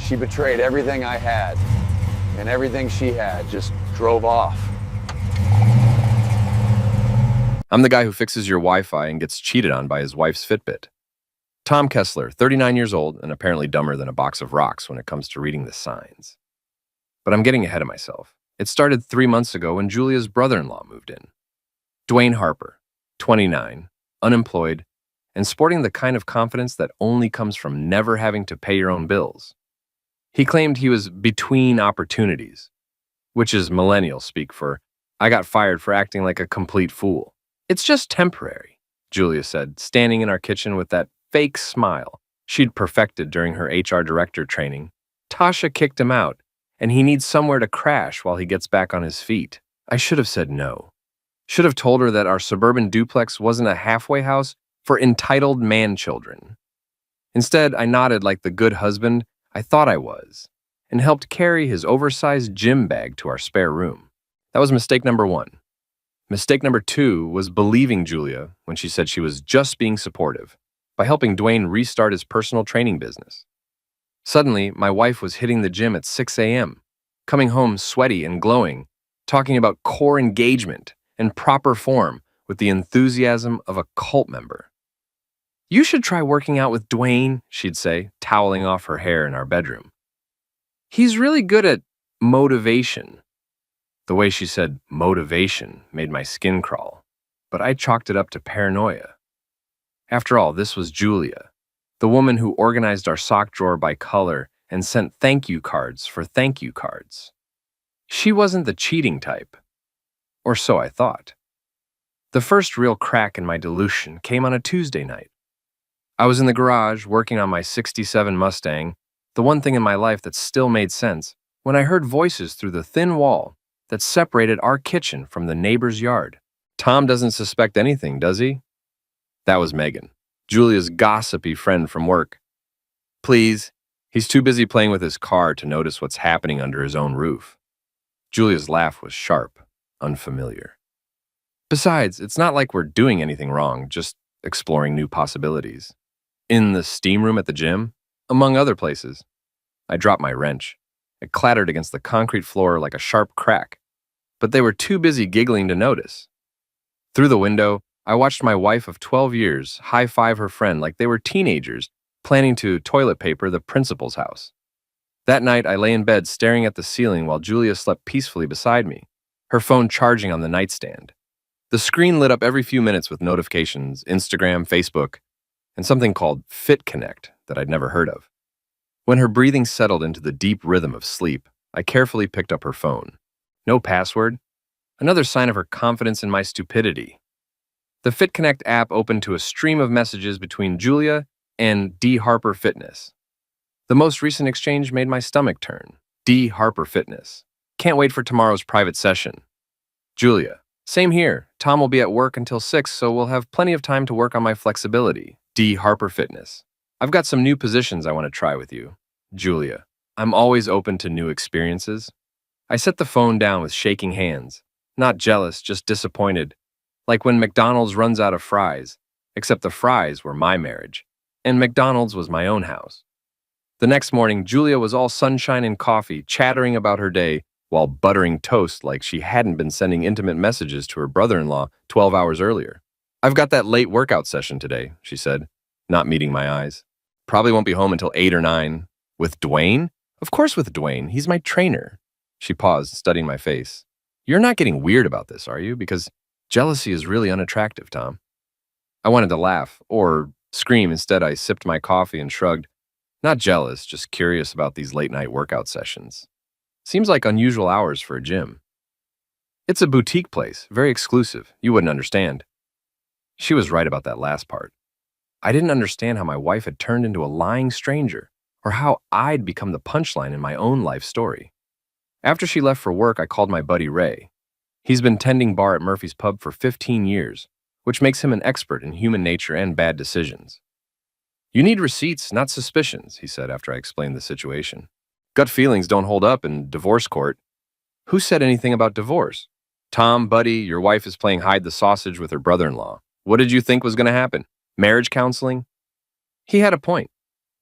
She betrayed everything I had, and everything she had, just drove off. I'm the guy who fixes your Wi-Fi and gets cheated on by his wife's Fitbit. Tom Kessler, 39 years old and apparently dumber than a box of rocks when it comes to reading the signs. But I'm getting ahead of myself. It started 3 months ago when Julia's brother-in-law moved in. Dwayne Harper, 29, unemployed, and sporting the kind of confidence that only comes from never having to pay your own bills. He claimed he was between opportunities, which is millennial speak for, I got fired for acting like a complete fool. It's just temporary, Julia said, standing in our kitchen with that fake smile she'd perfected during her HR director training. Tasha kicked him out, and he needs somewhere to crash while he gets back on his feet. I should have said no. Should have told her that our suburban duplex wasn't a halfway house for entitled man-children. Instead, I nodded like the good husband I thought I was, and helped carry his oversized gym bag to our spare room. That was mistake number 1. Mistake number 2 was believing Julia when she said she was just being supportive by helping Dwayne restart his personal training business. Suddenly, my wife was hitting the gym at 6 a.m., coming home sweaty and glowing, talking about core engagement and proper form with the enthusiasm of a cult member. You should try working out with Dwayne, she'd say, toweling off her hair in our bedroom. He's really good at motivation. The way she said motivation made my skin crawl, but I chalked it up to paranoia. After all, this was Julia, the woman who organized our sock drawer by color and sent thank you cards for thank you cards. She wasn't the cheating type, or so I thought. The first real crack in my delusion came on a Tuesday night. I was in the garage working on my '67 Mustang, the one thing in my life that still made sense, when I heard voices through the thin wall that separated our kitchen from the neighbor's yard. Tom doesn't suspect anything, does he? That was Megan, Julia's gossipy friend from work. Please, he's too busy playing with his car to notice what's happening under his own roof. Julia's laugh was sharp, unfamiliar. Besides, it's not like we're doing anything wrong, just exploring new possibilities. In the steam room at the gym, among other places. I dropped my wrench. It clattered against the concrete floor like a sharp crack, but they were too busy giggling to notice. Through the window, I watched my wife of 12 years high-five her friend like they were teenagers planning to toilet paper the principal's house. That night, I lay in bed staring at the ceiling while Julia slept peacefully beside me, her phone charging on the nightstand. The screen lit up every few minutes with notifications, Instagram, Facebook, and something called Fit Connect that I'd never heard of. When her breathing settled into the deep rhythm of sleep, I carefully picked up her phone. No password. Another sign of her confidence in my stupidity. The Fit Connect app opened to a stream of messages between Julia and D. Harper Fitness. The most recent exchange made my stomach turn. D. Harper Fitness. Can't wait for tomorrow's private session. Julia. Same here. Tom will be at work until 6, so we'll have plenty of time to work on my flexibility. D. Harper Fitness. I've got some new positions I want to try with you. Julia. I'm always open to new experiences. I set the phone down with shaking hands. Not jealous, just disappointed. Like when McDonald's runs out of fries, except the fries were my marriage, and McDonald's was my own house. The next morning, Julia was all sunshine and coffee, chattering about her day, while buttering toast like she hadn't been sending intimate messages to her brother-in-law 12 hours earlier. I've got that late workout session today, she said, not meeting my eyes. Probably won't be home until 8 or 9. With Dwayne? Of course with Dwayne. He's my trainer. She paused, studying my face. You're not getting weird about this, are you? Because jealousy is really unattractive, Tom. I wanted to laugh, or scream. Instead, I sipped my coffee and shrugged. Not jealous, just curious about these late-night workout sessions. Seems like unusual hours for a gym. It's a boutique place, very exclusive. You wouldn't understand. She was right about that last part. I didn't understand how my wife had turned into a lying stranger, or how I'd become the punchline in my own life story. After she left for work, I called my buddy Ray. He's been tending bar at Murphy's Pub for 15 years, which makes him an expert in human nature and bad decisions. You need receipts, not suspicions, he said after I explained the situation. Gut feelings don't hold up in divorce court. Who said anything about divorce? Tom, buddy, your wife is playing hide the sausage with her brother-in-law. What did you think was going to happen? Marriage counseling? He had a point.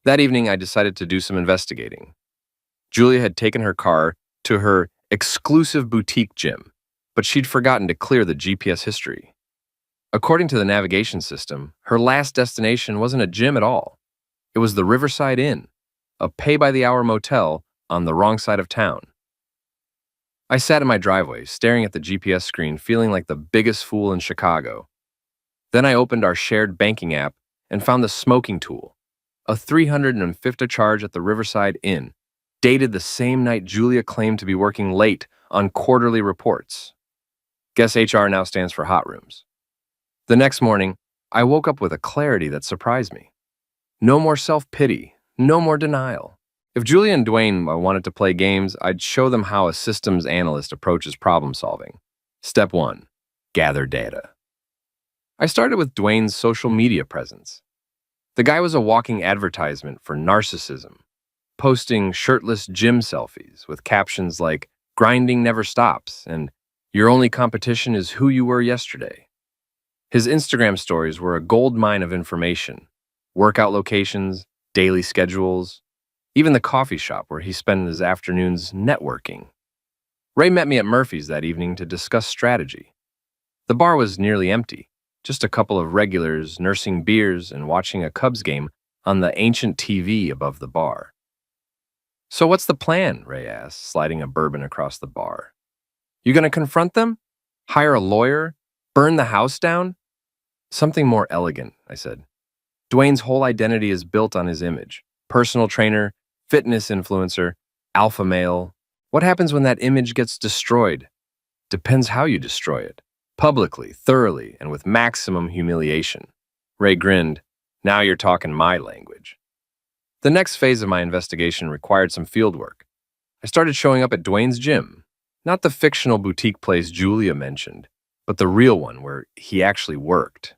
That evening, I decided to do some investigating. Julia had taken her car to her exclusive boutique gym, but she'd forgotten to clear the GPS history. According to the navigation system, her last destination wasn't a gym at all. It was the Riverside Inn, a pay-by-the-hour motel on the wrong side of town. I sat in my driveway, staring at the GPS screen, feeling like the biggest fool in Chicago. Then I opened our shared banking app and found the smoking tool, a $350 charge at the Riverside Inn, dated the same night Julia claimed to be working late on quarterly reports. Guess HR now stands for hot rooms. The next morning, I woke up with a clarity that surprised me. No more self-pity, no more denial. If Julia and Dwayne wanted to play games, I'd show them how a systems analyst approaches problem solving. Step 1. Gather data. I started with Dwayne's social media presence. The guy was a walking advertisement for narcissism, posting shirtless gym selfies with captions like, "Grinding never stops," and "Your only competition is who you were yesterday." His Instagram stories were a goldmine of information: workout locations, daily schedules, even the coffee shop where he spent his afternoons networking. Ray met me at Murphy's that evening to discuss strategy. The bar was nearly empty, just a couple of regulars nursing beers and watching a Cubs game on the ancient TV above the bar. "So what's the plan?" Ray asked, sliding a bourbon across the bar. "You gonna confront them? Hire a lawyer? Burn the house down?" "Something more elegant," I said. Dwayne's whole identity is built on his image. Personal trainer, fitness influencer, alpha male. What happens when that image gets destroyed? Depends how you destroy it. Publicly, thoroughly, and with maximum humiliation. Ray grinned. "Now you're talking my language." The next phase of my investigation required some field work. I started showing up at Dwayne's gym, not the fictional boutique place Julia mentioned, but the real one where he actually worked.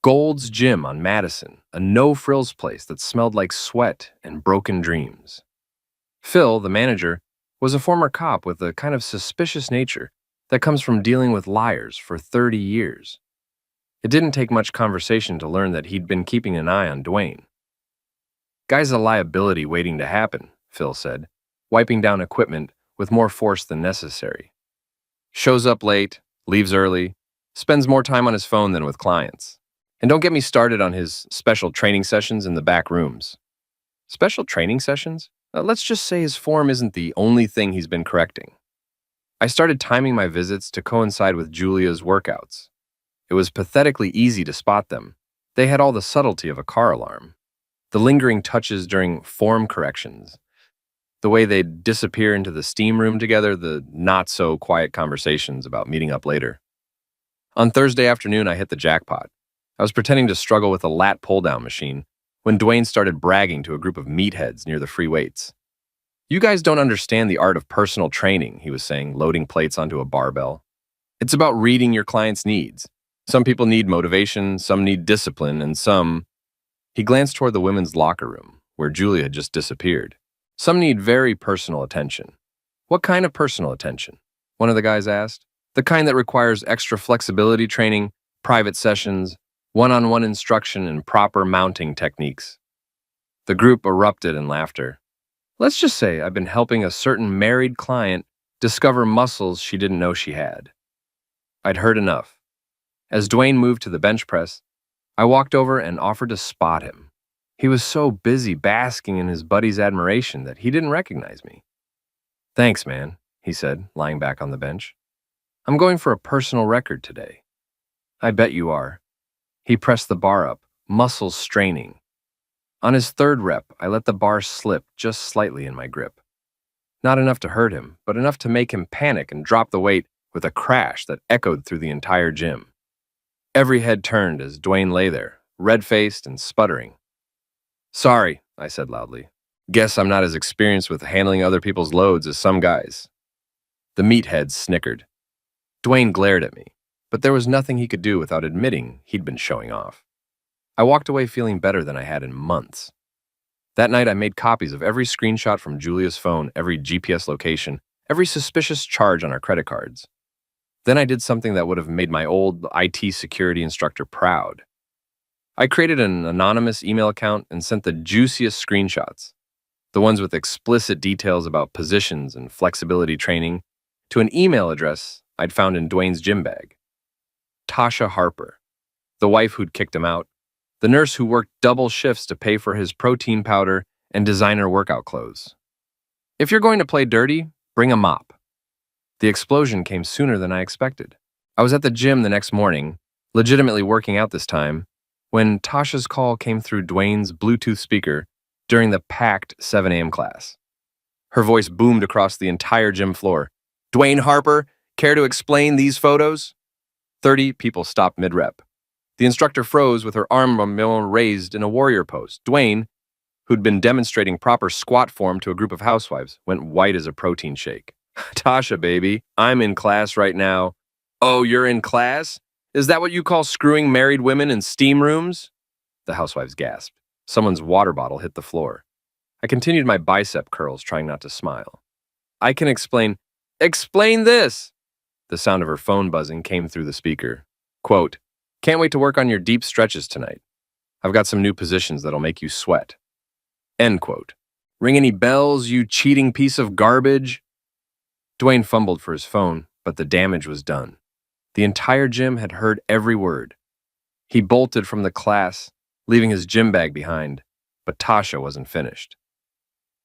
Gold's Gym on Madison, a no-frills place that smelled like sweat and broken dreams. Phil, the manager, was a former cop with a kind of suspicious nature that comes from dealing with liars for 30 years. It didn't take much conversation to learn that he'd been keeping an eye on Dwayne. "Guy's a liability waiting to happen," Phil said, wiping down equipment with more force than necessary. "Shows up late, leaves early, spends more time on his phone than with clients. And don't get me started on his special training sessions in the back rooms." Special training sessions? Let's just say his form isn't the only thing he's been correcting. I started timing my visits to coincide with Julia's workouts. It was pathetically easy to spot them. They had all the subtlety of a car alarm. The lingering touches during form corrections. The way they'd disappear into the steam room together, the not-so-quiet conversations about meeting up later. On Thursday afternoon, I hit the jackpot. I was pretending to struggle with a lat pull-down machine when Dwayne started bragging to a group of meatheads near the free weights. "You guys don't understand the art of personal training," he was saying, loading plates onto a barbell. "It's about reading your client's needs. Some people need motivation, some need discipline, and some..." He glanced toward the women's locker room, where Julia had just disappeared. "Some need very personal attention." "What kind of personal attention?" one of the guys asked. "The kind that requires extra flexibility training, private sessions, one-on-one instruction, and proper mounting techniques." The group erupted in laughter. "Let's just say I've been helping a certain married client discover muscles she didn't know she had." I'd heard enough. As Dwayne moved to the bench press, I walked over and offered to spot him. He was so busy basking in his buddy's admiration that he didn't recognize me. "Thanks, man," he said, lying back on the bench. "I'm going for a personal record today." "I bet you are." He pressed the bar up, muscles straining. On his third rep, I let the bar slip just slightly in my grip. Not enough to hurt him, but enough to make him panic and drop the weight with a crash that echoed through the entire gym. Every head turned as Dwayne lay there, red-faced and sputtering. "Sorry," I said loudly. "Guess I'm not as experienced with handling other people's loads as some guys." The meatheads snickered. Dwayne glared at me, but there was nothing he could do without admitting he'd been showing off. I walked away feeling better than I had in months. That night, I made copies of every screenshot from Julia's phone, every GPS location, every suspicious charge on our credit cards. Then I did something that would have made my old IT security instructor proud. I created an anonymous email account and sent the juiciest screenshots. the ones with explicit details about positions and flexibility training, to an email address I'd found in Dwayne's gym bag. Tasha Harper, the wife who'd kicked him out, the nurse who worked double shifts to pay for his protein powder and designer workout clothes. If you're going to play dirty, bring a mop. The explosion came sooner than I expected. I was at the gym the next morning, legitimately working out this time, when Tasha's call came through Dwayne's Bluetooth speaker during the packed 7 a.m. class. Her voice boomed across the entire gym floor. "Dwayne Harper, care to explain these photos?" 30 people stopped mid-rep. The instructor froze with her arm raised in a warrior pose. Dwayne, who'd been demonstrating proper squat form to a group of housewives, went white as a protein shake. "Tasha, baby, I'm in class right now." "Oh, you're in class? Is that what you call screwing married women in steam rooms?" The housewives gasped. Someone's water bottle hit the floor. I continued my bicep curls, trying not to smile. "I can explain." "Explain this!" The sound of her phone buzzing came through the speaker. Quote, "Can't wait to work on your deep stretches tonight. I've got some new positions that'll make you sweat." End quote. "Ring any bells, you cheating piece of garbage?" Dwayne fumbled for his phone, but the damage was done. The entire gym had heard every word. He bolted from the class, leaving his gym bag behind, but Tasha wasn't finished.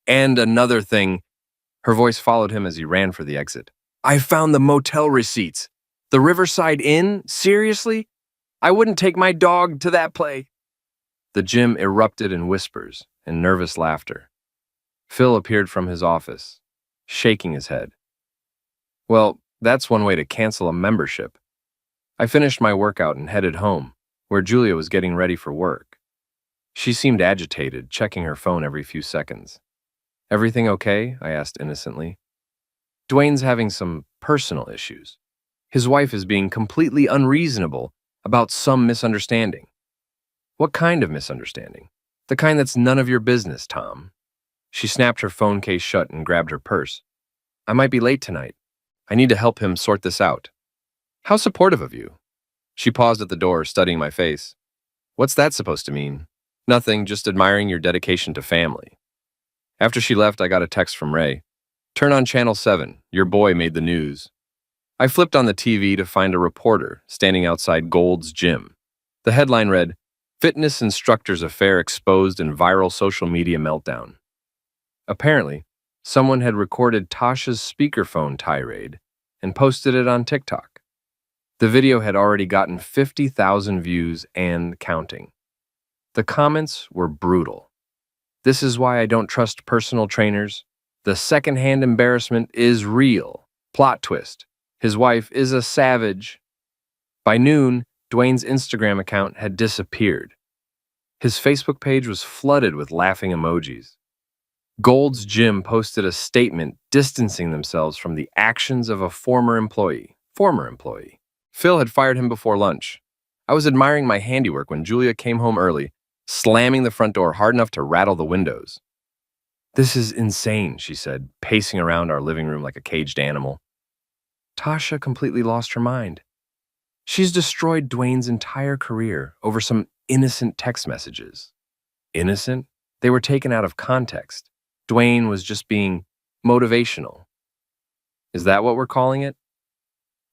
"And another thing," her voice followed him as he ran for the exit. "I found the motel receipts. The Riverside Inn? Seriously? I wouldn't take my dog to that place." The gym erupted in whispers and nervous laughter. Phil appeared from his office, shaking his head. "Well, that's one way to cancel a membership." I finished my workout and headed home, where Julia was getting ready for work. She seemed agitated, checking her phone every few seconds. "Everything okay?" I asked innocently. "Dwayne's having some personal issues. His wife is being completely unreasonable about some misunderstanding." "What kind of misunderstanding?" "The kind that's none of your business, Tom." She snapped her phone case shut and grabbed her purse. "I might be late tonight. I need to help him sort this out." "How supportive of you." She paused at the door, studying my face. "What's that supposed to mean?" "Nothing, just admiring your dedication to family." After she left, I got a text from Ray. "Turn on Channel 7. Your boy made the news." I flipped on the TV to find a reporter standing outside Gold's gym. The headline read, "Fitness Instructor's Affair Exposed in Viral Social Media Meltdown." Apparently, someone had recorded Tasha's speakerphone tirade and posted it on TikTok. The video had already gotten 50,000 views and counting. The comments were brutal. "This is why I don't trust personal trainers. The secondhand embarrassment is real. Plot twist. His wife is a savage." By noon, Dwayne's Instagram account had disappeared. His Facebook page was flooded with laughing emojis. Gold's Gym posted a statement distancing themselves from the actions of a former employee. Phil had fired him before lunch. I was admiring my handiwork when Julia came home early, slamming the front door hard enough to rattle the windows. "This is insane," she said, pacing around our living room like a caged animal. Tasha completely lost her mind. She's destroyed Dwayne's entire career over some innocent text messages. Innocent? They were taken out of context. Dwayne was just being motivational. Is that what we're calling it?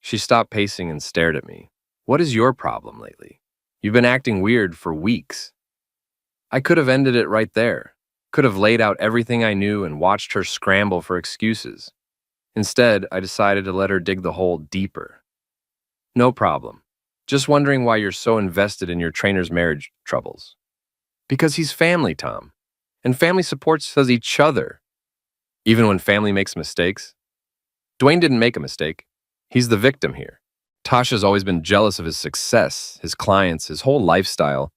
She stopped pacing and stared at me. "What is your problem lately? You've been acting weird for weeks." I could have ended it right there. Could have laid out everything I knew and watched her scramble for excuses. Instead, I decided to let her dig the hole deeper. "No problem. Just wondering why you're so invested in your trainer's marriage troubles." "Because he's family, Tom. And family supports each other. Even when family makes mistakes." Dwayne didn't make a mistake. He's the victim here. Tasha's always been jealous of his success, his clients, his whole lifestyle.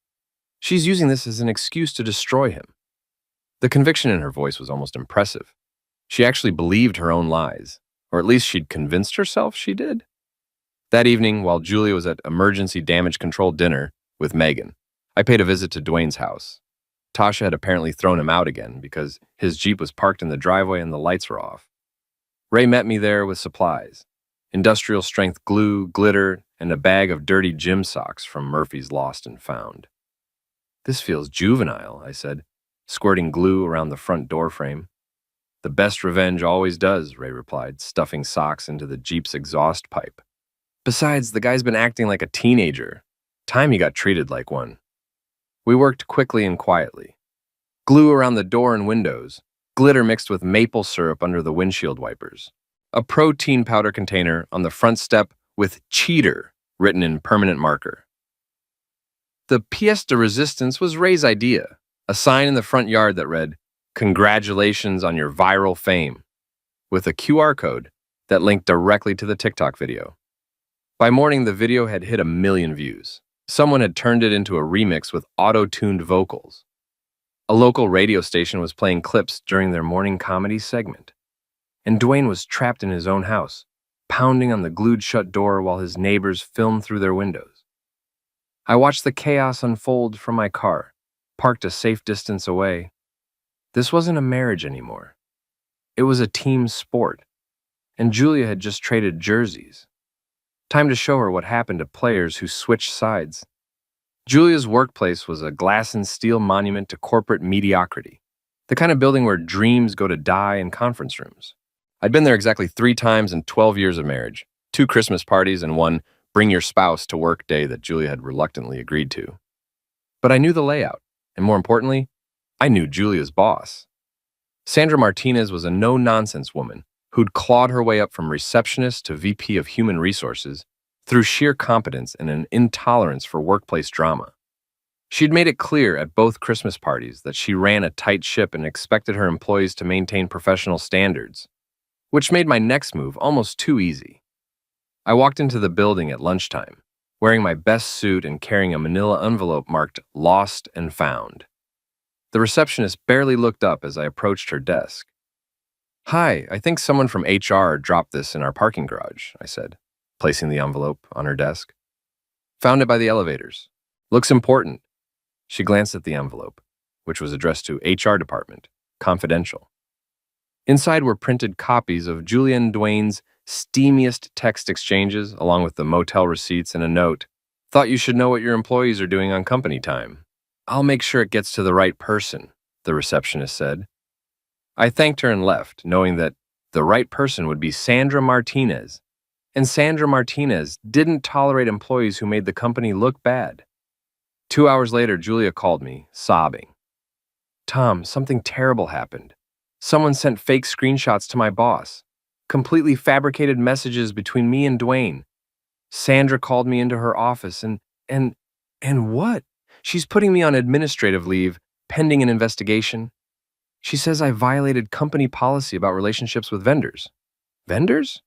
She's using this as an excuse to destroy him. The conviction in her voice was almost impressive. She actually believed her own lies, or at least she'd convinced herself she did. That evening, while Julia was at emergency damage control dinner with Megan, I paid a visit to Dwayne's house. Tasha had apparently thrown him out again because his Jeep was parked in the driveway and the lights were off. Ray met me there with supplies: industrial strength glue, glitter, and a bag of dirty gym socks from Murphy's Lost and Found. "This feels juvenile," I said. squirting glue around the front door frame. The best revenge always does, Ray replied, stuffing socks into the Jeep's exhaust pipe. Besides, the guy's been acting like a teenager. Time he got treated like one. We worked quickly and quietly. Glue around the door and windows, glitter mixed with maple syrup under the windshield wipers. A protein powder container on the front step with cheater written in permanent marker. The pièce de resistance was Ray's idea, a sign in the front yard that read, "Congratulations on your viral fame," with a QR code that linked directly to the TikTok video. By morning, the video had hit 1 million views. Someone had turned it into a remix with auto-tuned vocals. A local radio station was playing clips during their morning comedy segment. And Dwayne was trapped in his own house, pounding on the glued-shut door while his neighbors filmed through their windows. I watched the chaos unfold from my car, parked a safe distance away. This wasn't a marriage anymore. It was a team sport, and Julia had just traded jerseys. Time to show her what happened to players who switched sides. Julia's workplace was a glass and steel monument to corporate mediocrity, the kind of building where dreams go to die in conference rooms. I'd been there exactly 3 times in 12 years of marriage, 2 Christmas parties and 1 bring your spouse to work day that Julia had reluctantly agreed to. But I knew the layout, and more importantly, I knew Julia's boss. Sandra Martinez was a no-nonsense woman who'd clawed her way up from receptionist to VP of Human Resources through sheer competence and an intolerance for workplace drama. She'd made it clear at both Christmas parties that she ran a tight ship and expected her employees to maintain professional standards, which made my next move almost too easy. I walked into the building at lunchtime, wearing my best suit and carrying a manila envelope marked "Lost and Found." The receptionist barely looked up as I approached her desk. "Hi, I think someone from HR dropped this in our parking garage," I said, placing the envelope on her desk. "Found it by the elevators. Looks important." She glanced at the envelope, which was addressed to HR department, confidential. Inside were printed copies of Julia and Dwayne's steamiest text exchanges, along with the motel receipts and a note. "Thought you should know what your employees are doing on company time. I'll make sure it gets to the right person," the receptionist said. I thanked her and left, knowing that the right person would be Sandra Martinez. And Sandra Martinez didn't tolerate employees who made the company look bad. 2 hours later, Julia called me, sobbing. "Tom, something terrible happened. Someone sent fake screenshots to my boss. Completely fabricated messages between me and Dwayne. Sandra called me into her office and what? She's putting me on administrative leave, pending an investigation. She says I violated company policy about relationships with vendors." Vendors?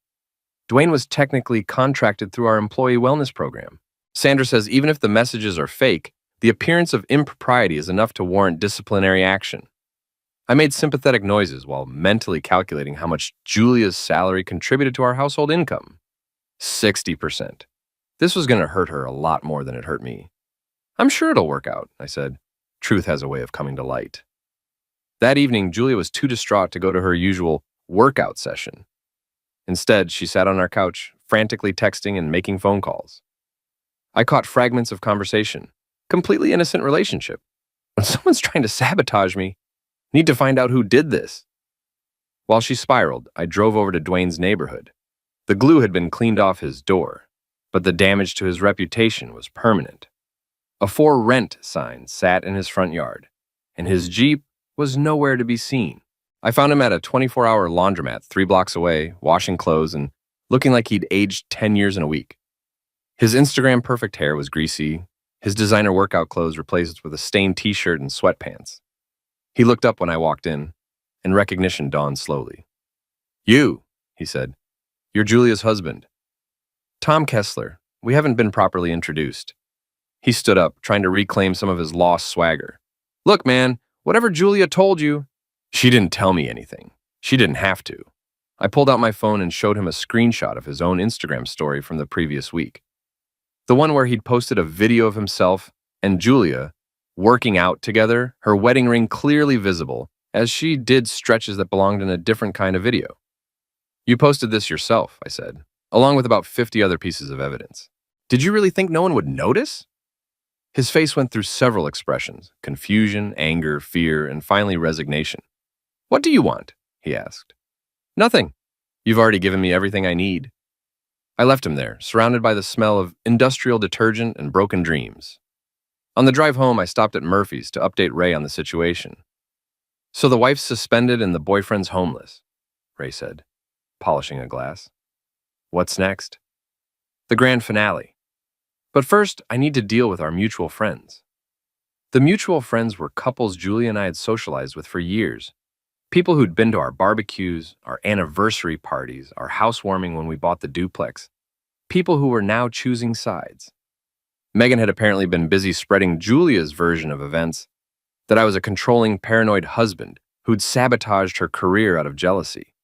Dwayne was technically contracted through our employee wellness program. Sandra says even if the messages are fake, the appearance of impropriety is enough to warrant disciplinary action. I made sympathetic noises while mentally calculating how much Julia's salary contributed to our household income. 60%. This was going to hurt her a lot more than it hurt me. "I'm sure it'll work out," I said. Truth has a way of coming to light. That evening, Julia was too distraught to go to her usual workout session. Instead, she sat on our couch, frantically texting and making phone calls. I caught fragments of conversation. Completely innocent relationship. When someone's trying to sabotage me, need to find out who did this. While she spiraled, I drove over to Dwayne's neighborhood. The glue had been cleaned off his door, but the damage to his reputation was permanent. A "For Rent" sign sat in his front yard, and his Jeep was nowhere to be seen. I found him at a 24-hour laundromat 3 blocks away, washing clothes and looking like he'd aged 10 years in a week. His Instagram-perfect hair was greasy, his designer workout clothes replaced with a stained t-shirt and sweatpants. He looked up when I walked in, and recognition dawned slowly. "You," he said. "You're Julia's husband." "Tom Kessler. We haven't been properly introduced." He stood up, trying to reclaim some of his lost swagger. "Look, man, whatever Julia told you..." She didn't tell me anything. She didn't have to. I pulled out my phone and showed him a screenshot of his own Instagram story from the previous week. The one where he'd posted a video of himself and Julia working out together, her wedding ring clearly visible, as she did stretches that belonged in a different kind of video. "You posted this yourself," I said, along with about 50 other pieces of evidence. "Did you really think no one would notice?" His face went through several expressions: confusion, anger, fear, and finally resignation. "What do you want?" he asked. "Nothing. You've already given me everything I need." I left him there, surrounded by the smell of industrial detergent and broken dreams. On the drive home, I stopped at Murphy's to update Ray on the situation. "So the wife's suspended and the boyfriend's homeless," Ray said, polishing a glass. "What's next?" "The grand finale. But first, I need to deal with our mutual friends." The mutual friends were couples Julia and I had socialized with for years. People who'd been to our barbecues, our anniversary parties, our housewarming when we bought the duplex. People who were now choosing sides. Megan had apparently been busy spreading Julia's version of events, that I was a controlling, paranoid husband who'd sabotaged her career out of jealousy.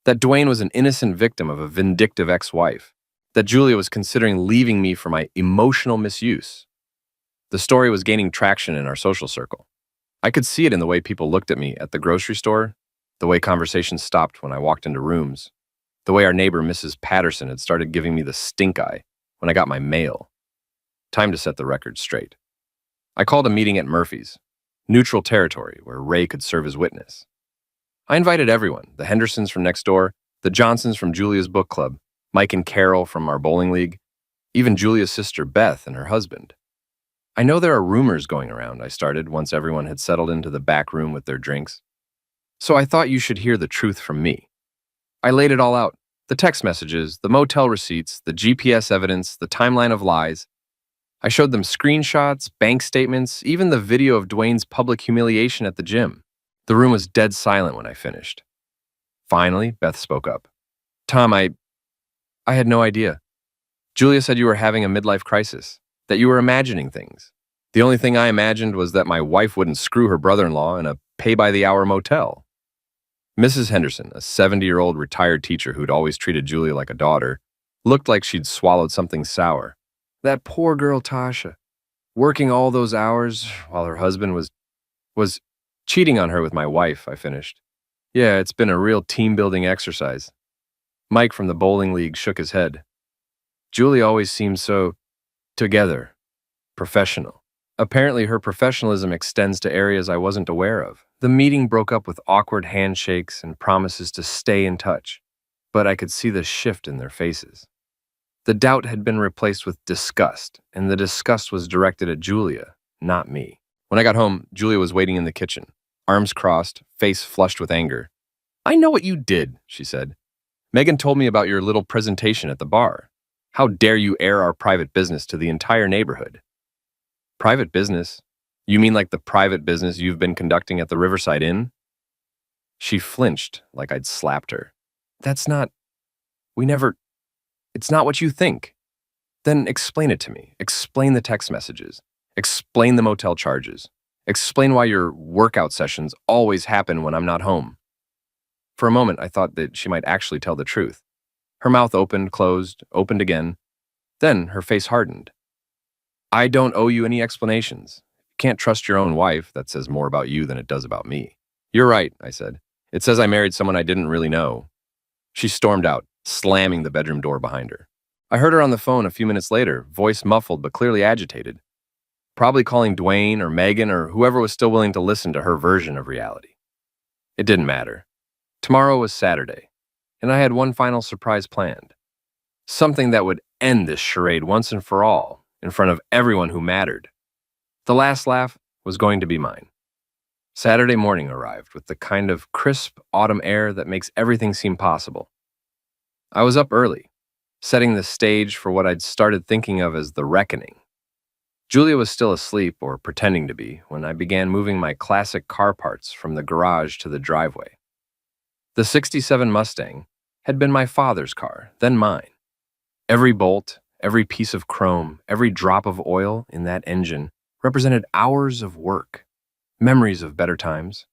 That Dwayne was an innocent victim of a vindictive ex-wife. That Julia was considering leaving me for my emotional misuse. The story was gaining traction in our social circle. I could see it in the way people looked at me at the grocery store, the way conversations stopped when I walked into rooms, the way our neighbor Mrs. Patterson had started giving me the stink eye when I got my mail. Time to set the record straight. I called a meeting at Murphy's, neutral territory where Ray could serve as witness. I invited everyone, the Hendersons from next door, the Johnsons from Julia's book club, Mike and Carol from our bowling league, even Julia's sister Beth and her husband. "I know there are rumors going around," I started once everyone had settled into the back room with their drinks. "So I thought you should hear the truth from me." I laid it all out: the text messages, the motel receipts, the GPS evidence, the timeline of lies. I showed them screenshots, bank statements, even the video of Dwayne's public humiliation at the gym. The room was dead silent when I finished. Finally, Beth spoke up. "Tom, I had no idea. Julia said you were having a midlife crisis, that you were imagining things. The only thing I imagined was that my wife wouldn't screw her brother-in-law in a pay-by-the-hour motel." Mrs. Henderson, a 70-year-old retired teacher who'd always treated Julia like a daughter, looked like she'd swallowed something sour. "That poor girl Tasha, working all those hours while her husband was cheating on her with my wife," I finished. "Yeah, it's been a real team-building exercise." Mike from the bowling league shook his head. "Julia always seemed so together, professional." Apparently, her professionalism extends to areas I wasn't aware of. The meeting broke up with awkward handshakes and promises to stay in touch, but I could see the shift in their faces. The doubt had been replaced with disgust, and the disgust was directed at Julia, not me. When I got home, Julia was waiting in the kitchen, arms crossed, face flushed with anger. "I know what you did," she said. "Megan told me about your little presentation at the bar. How dare you air our private business to the entire neighborhood?" "Private business? You mean like the private business you've been conducting at the Riverside Inn?" She flinched like I'd slapped her. It's not what you think." "Then explain it to me. Explain the text messages. Explain the motel charges. Explain why your workout sessions always happen when I'm not home." For a moment, I thought that she might actually tell the truth. Her mouth opened, closed, opened again. Then her face hardened. "I don't owe you any explanations. You can't trust your own wife. That says more about you than it does about me." "You're right," I said. "It says I married someone I didn't really know." She stormed out, slamming the bedroom door behind her. I heard her on the phone a few minutes later, voice muffled but clearly agitated, probably calling Dwayne or Megan or whoever was still willing to listen to her version of reality. It didn't matter. Tomorrow was Saturday, and I had one final surprise planned. Something that would end this charade once and for all, in front of everyone who mattered. The last laugh was going to be mine. Saturday morning arrived with the kind of crisp autumn air that makes everything seem possible. I was up early, setting the stage for what I'd started thinking of as the reckoning. Julia was still asleep, or pretending to be, when I began moving my classic car parts from the garage to the driveway. The '67 Mustang had been my father's car, then mine. Every bolt, every piece of chrome, every drop of oil in that engine represented hours of work, memories of better times,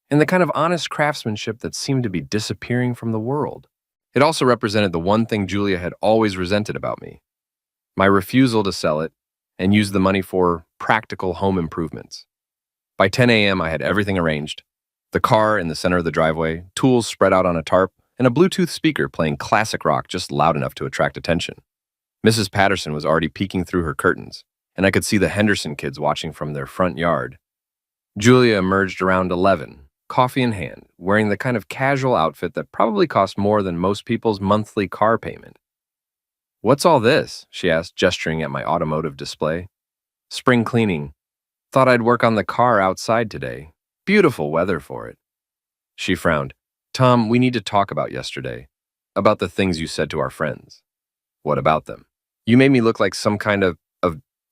and the kind of honest craftsmanship that seemed to be disappearing from the world. It also represented the one thing Julia had always resented about me: my refusal to sell it and use the money for practical home improvements. By 10 a.m., I had everything arranged: the car in the center of the driveway, tools spread out on a tarp, and a Bluetooth speaker playing classic rock just loud enough to attract attention. Mrs. Patterson was already peeking through her curtains, and I could see the Henderson kids watching from their front yard. Julia emerged around 11, coffee in hand, wearing the kind of casual outfit that probably cost more than most people's monthly car payment. "What's all this?" she asked, gesturing at my automotive display. "Spring cleaning. Thought I'd work on the car outside today. Beautiful weather for it." She frowned. "Tom, we need to talk about yesterday. About the things you said to our friends." "What about them?" "You made me look like some kind of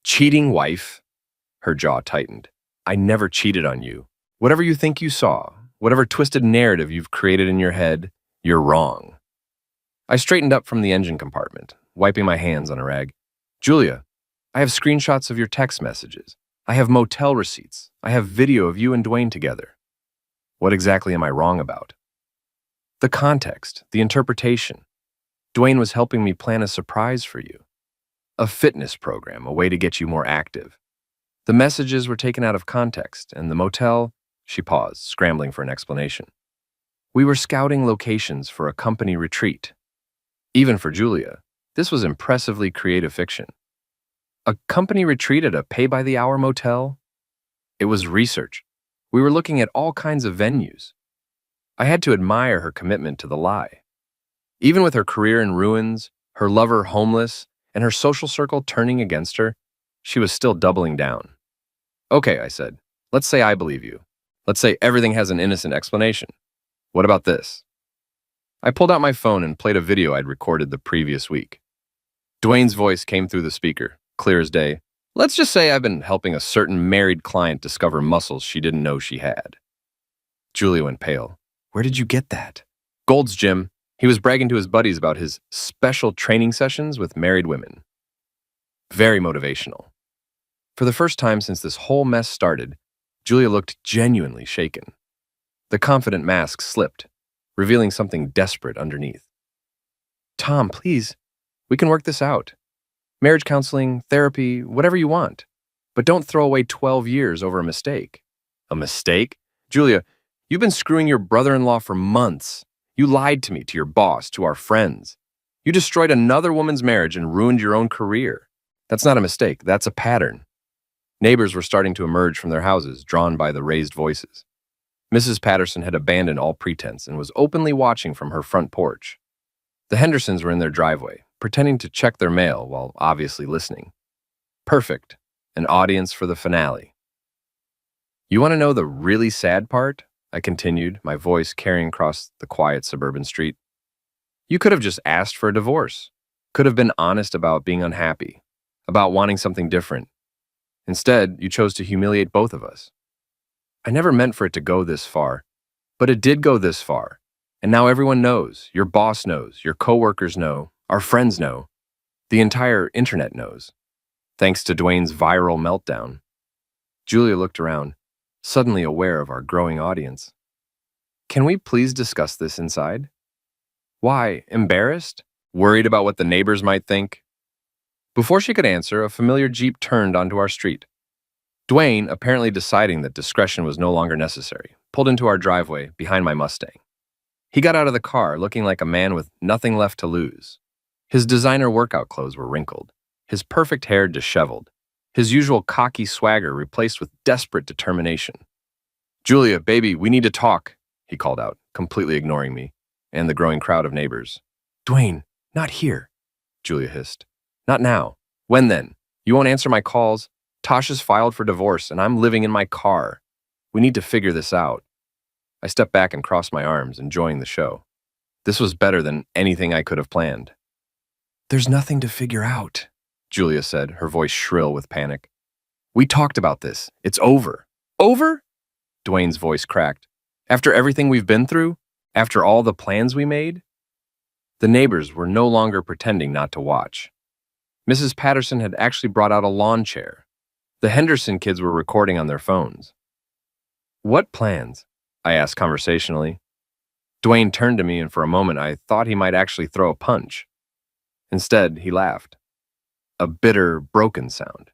cheating wife." Her jaw tightened. "I never cheated on you. Whatever you think you saw, whatever twisted narrative you've created in your head, you're wrong." I straightened up from the engine compartment, wiping my hands on a rag. "Julia, I have screenshots of your text messages. I have motel receipts. I have video of you and Dwayne together. What exactly am I wrong about?" "The context, the interpretation. Dwayne was helping me plan a surprise for you. A fitness program, a way to get you more active. The messages were taken out of context, and the motel—" She paused, scrambling for an explanation. "We were scouting locations for a company retreat." Even for Julia, this was impressively creative fiction. A company retreat at a pay-by-the-hour motel? It was research. We were looking at all kinds of venues. I had to admire her commitment to the lie. Even with her career in ruins, her lover homeless, and her social circle turning against her, she was still doubling down. "Okay," I said. "Let's say I believe you. Let's say everything has an innocent explanation. What about this?" I pulled out my phone and played a video I'd recorded the previous week. Dwayne's voice came through the speaker, clear as day. "Let's just say I've been helping a certain married client discover muscles she didn't know she had." Julia went pale. "Where did you get that?" "Gold's Gym. He was bragging to his buddies about his special training sessions with married women." Very motivational. For the first time since this whole mess started, Julia looked genuinely shaken. The confident mask slipped, revealing something desperate underneath. "Tom, please, we can work this out. Marriage counseling, therapy, whatever you want. But don't throw away 12 years over a mistake." "A mistake? Julia, you've been screwing your brother-in-law for months. You lied to me, to your boss, to our friends. You destroyed another woman's marriage and ruined your own career. That's not a mistake, that's a pattern." Neighbors were starting to emerge from their houses, drawn by the raised voices. Mrs. Patterson had abandoned all pretense and was openly watching from her front porch. The Hendersons were in their driveway, pretending to check their mail while obviously listening. Perfect. An audience for the finale. "You want to know the really sad part?" I continued, my voice carrying across the quiet suburban street. "You could have just asked for a divorce. Could have been honest about being unhappy, about wanting something different. Instead, you chose to humiliate both of us. I never meant for it to go this far, but it did go this far. And now everyone knows. Your boss knows. Your coworkers know. Our friends know. The entire internet knows. Thanks to Dwayne's viral meltdown." Julia looked around, suddenly aware of our growing audience. "Can we please discuss this inside?" "Why, embarrassed? Worried about what the neighbors might think?" Before she could answer, a familiar Jeep turned onto our street. Dwayne, apparently deciding that discretion was no longer necessary, pulled into our driveway behind my Mustang. He got out of the car looking like a man with nothing left to lose. His designer workout clothes were wrinkled, his perfect hair disheveled, his usual cocky swagger replaced with desperate determination. "Julia, baby, we need to talk," he called out, completely ignoring me and the growing crowd of neighbors. "Dwayne, not here," Julia hissed. "Not now. When then? You won't answer my calls? Tasha's filed for divorce, and I'm living in my car. We need to figure this out." I stepped back and crossed my arms, enjoying the show. This was better than anything I could have planned. "There's nothing to figure out," Julia said, her voice shrill with panic. "We talked about this. It's over." "Over?" Dwayne's voice cracked. "After everything we've been through? After all the plans we made?" The neighbors were no longer pretending not to watch. Mrs. Patterson had actually brought out a lawn chair. The Henderson kids were recording on their phones. "What plans?" I asked conversationally. Dwayne turned to me, and for a moment I thought he might actually throw a punch. Instead, he laughed. A bitter, broken sound.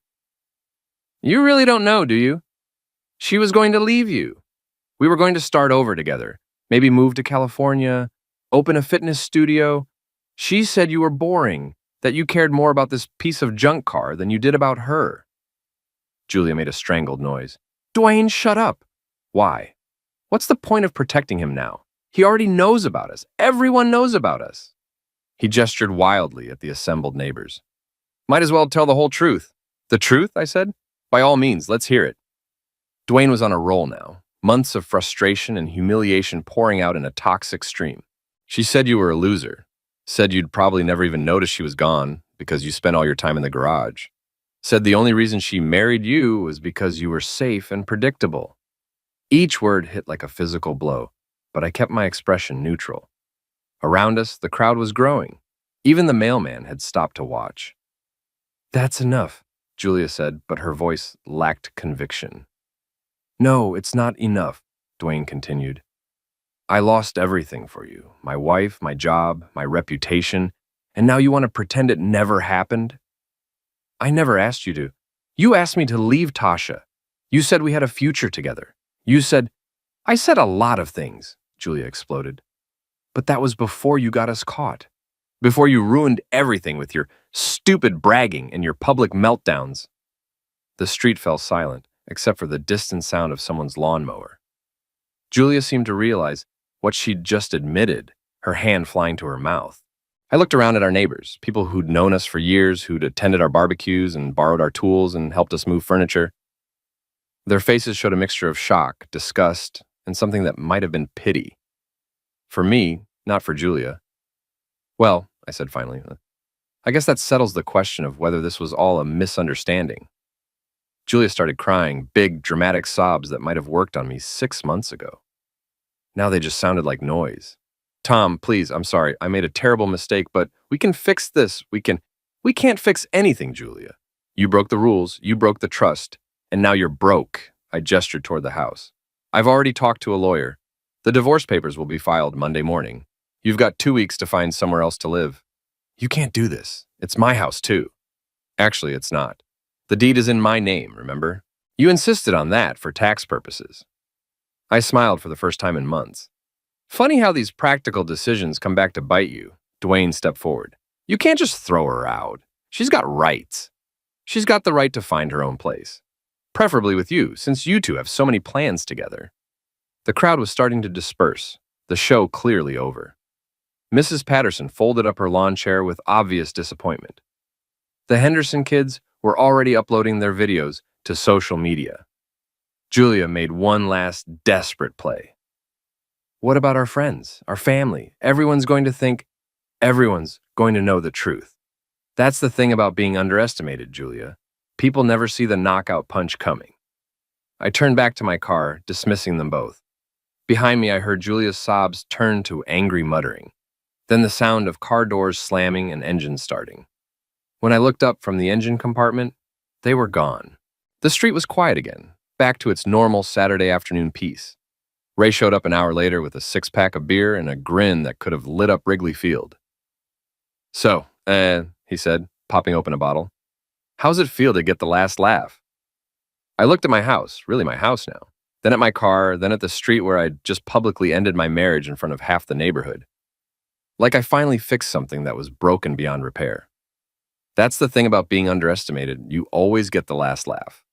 "You really don't know, do you? She was going to leave you. We were going to start over together, maybe move to California, open a fitness studio. She said you were boring, that you cared more about this piece of junk car than you did about her. Julia made a strangled noise. Dwayne, shut up. Why? What's the point of protecting him now? He already knows about us. Everyone knows about us. He gestured wildly at the assembled neighbors. Might as well tell the whole truth. The truth, I said. By all means, let's hear it. Dwayne was on a roll now, months of frustration and humiliation pouring out in a toxic stream. She said you were a loser. Said you'd probably never even notice she was gone because you spent all your time in the garage. Said the only reason she married you was because you were safe and predictable. Each word hit like a physical blow, but I kept my expression neutral. Around us, the crowd was growing. Even the mailman had stopped to watch. That's enough, Julia said, but her voice lacked conviction. No, it's not enough, Dwayne continued. I lost everything for you, my wife, my job, my reputation, and now you want to pretend it never happened? I never asked you to. You asked me to leave Tasha. You said we had a future together. I said a lot of things, Julia exploded. But that was before you got us caught. Before you ruined everything with your stupid bragging and your public meltdowns. The street fell silent, except for the distant sound of someone's lawnmower. Julia seemed to realize what she'd just admitted, her hand flying to her mouth. I looked around at our neighbors, people who'd known us for years, who'd attended our barbecues and borrowed our tools and helped us move furniture. Their faces showed a mixture of shock, disgust, and something that might have been pity. For me, not for Julia. Well, I said finally, I guess that settles the question of whether this was all a misunderstanding. Julia started crying, big, dramatic sobs that might have worked on me 6 months ago. Now they just sounded like noise. Tom, please, I'm sorry. I made a terrible mistake, but we can fix this. We can't fix anything, Julia. You broke the rules, you broke the trust, and now you're broke. I gestured toward the house. I've already talked to a lawyer. The divorce papers will be filed Monday morning. You've got 2 weeks to find somewhere else to live. You can't do this. It's my house, too. Actually, it's not. The deed is in my name, remember? You insisted on that for tax purposes. I smiled for the first time in months. Funny how these practical decisions come back to bite you. Dwayne stepped forward. You can't just throw her out. She's got rights. She's got the right to find her own place. Preferably with you, since you two have so many plans together. The crowd was starting to disperse, the show clearly over. Mrs. Patterson folded up her lawn chair with obvious disappointment. The Henderson kids were already uploading their videos to social media. Julia made one last desperate play. What about our friends, our family? Everyone's going to know the truth. That's the thing about being underestimated, Julia. People never see the knockout punch coming. I turned back to my car, dismissing them both. Behind me, I heard Julia's sobs turn to angry muttering, then the sound of car doors slamming and engines starting. When I looked up from the engine compartment, they were gone. The street was quiet again, back to its normal Saturday afternoon peace. Ray showed up an hour later with a 6-pack of beer and a grin that could have lit up Wrigley Field. So, he said, popping open a bottle. How's it feel to get the last laugh? I looked at my house, really my house now, then at my car, then at the street where I'd just publicly ended my marriage in front of half the neighborhood. Like I finally fixed something that was broken beyond repair. That's the thing about being underestimated. You always get the last laugh.